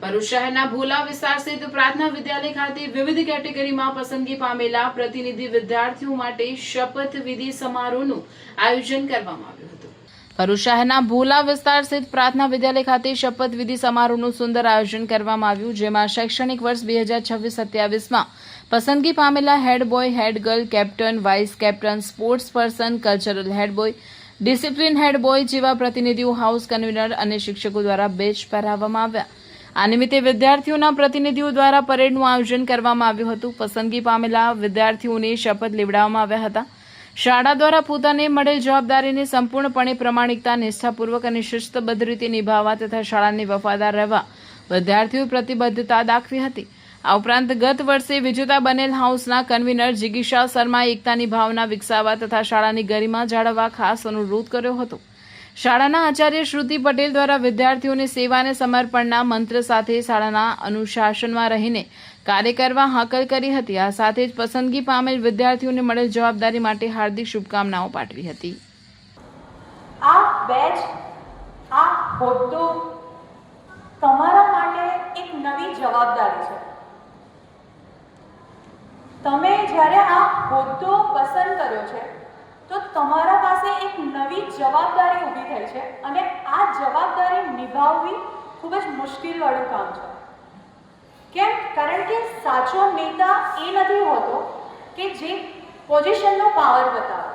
ભરૂચ શહેરના ભોલા વિસ્તાર સ્થિત પ્રાર્થના વિદ્યાલય ખાતે વિવિધ કેટેગરીમાં પસંદગી પામેલા પ્રતિનિધિ વિદ્યાર્થીઓ માટે શપથવિધિ સમારોહનું આયોજન કરવામાં આવ્યું હતું। ભરૂચ શહેરના ભોલા વિસ્તાર સ્થિત પ્રાર્થના વિદ્યાલય ખાતે શપથવિધિ સમારોહનું સુંદર આયોજન કરવામાં આવ્યું, જેમાં શૈક્ષણિક વર્ષ 2026-27માં પસંદગી પામેલા head boy, head girl, captain, vice captain, sports person, cultural head boy, discipline head boy જેવા પ્રતિનિધિઓ, હાઉસ કન્વીનર અને શિક્ષકો દ્વારા બેચ પહેરાવવામાં આવ્યા। આ નિમિત્તે વિદ્યાર્થીઓના પ્રતિનિધિઓ દ્વારા પરેડનું આયોજન કરવામાં આવ્યું હતું। પસંદગી પામેલા વિદ્યાર્થીઓને શપથ લેવડાવવામાં આવ્યા હતા। શાળા દ્વારા પોતાને મળેલ જવાબદારીને સંપૂર્ણપણે પ્રામાણિકતા, નિષ્ઠાપૂર્વક અને શિસ્તબદ્ધ રીતે નિભાવવા તથા શાળાને વફાદાર રહેવા વિદ્યાર્થીઓએ પ્રતિબદ્ધતા દાખવી હતી। આ ઉપરાંત ગત વર્ષે વિજેતા બનેલ હાઉસના કન્વીનર જિગીશા શર્માએ એકતાની ભાવના વિકસાવવા તથા શાળાની ગરિમા જાળવવા ખાસ અનુરોધ કર્યો હતો। શાળાના આચાર્ય શ્રુતિ પટેલ દ્વારા વિદ્યાર્થીઓને સેવા અને સમર્પણના મંત્ર સાથે શાળાના અનુશાસનમાં રહીને કાર્ય કરવા હાકલ કરી હતી। આ સાથે જ પસંદગી પામેલ વિદ્યાર્થીઓને મળેલ જવાબદારી માટે હાર્દિક શુભકામનાઓ પાઠવી હતી। આ બેચ, આ હોદ્દો તમારા માટે એક નવી જવાબદારી છે। તમે જ્યારે આ હોદ્દો પસંદ કર્યો છે તો તમારા પાસે એક નવી જવાબદારી ઊભી થઈ છે અને આ જવાબદારી નિભાવવી ખૂબ જ મુશ્કેલવાળું કામ છે। કેમ? કારણ કે સાચો નેતા એ નથી હોતો કે જે પોઝિશનનો પાવર બતાવે।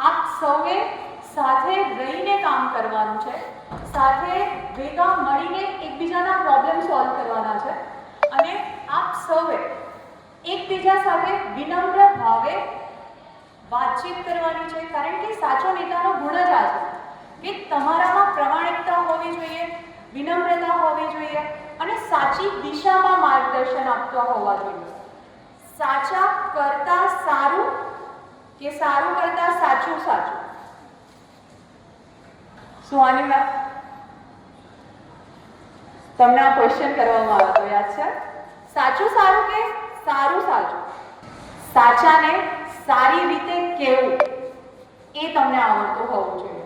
આપ સૌએ સાથે રહીને કામ કરવાનું છે, સાથે ભેગા મળીને એકબીજાના પ્રોબ્લેમ સોલ્વ કરવાના છે અને આપ સૌએ એકબીજા સાથે વિનમ્ર ભાવે વાતચીત કરવાની છે। કારણ કે સાચો નેતાનો ગુણ જ આ છે કે તમારામાં પ્રામાણિકતા હોવી જોઈએ, વિનમ્રતા હોવી જોઈએ અને સાચી દિશામાં માર્ગદર્શન આપતા હોવા જોઈએ। સાચા કરતા સારું કે સારું કરતા સાચું સાચું? સુહાની મેમ, તમને આ ક્વેશ્ચન કરવામાં આવ્યો હતો, યાદ છે? સાચું સારું કે સારું સાચું? સાચાને સારી રીતે કહેવું એ તમને આવડતું હોવું જોઈએ।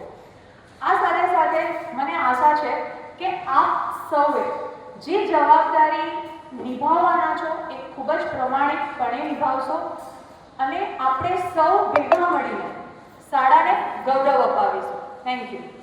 આ સાથે સાથે મને આશા છે કે આપ સૌએ જે જવાબદારી નિભાવવાના છો એ ખૂબ જ પ્રમાણિકપણે નિભાવશો અને આપણે સૌ ભેગા મળીને શાળાને ગૌરવ અપાવીશું। Thank you.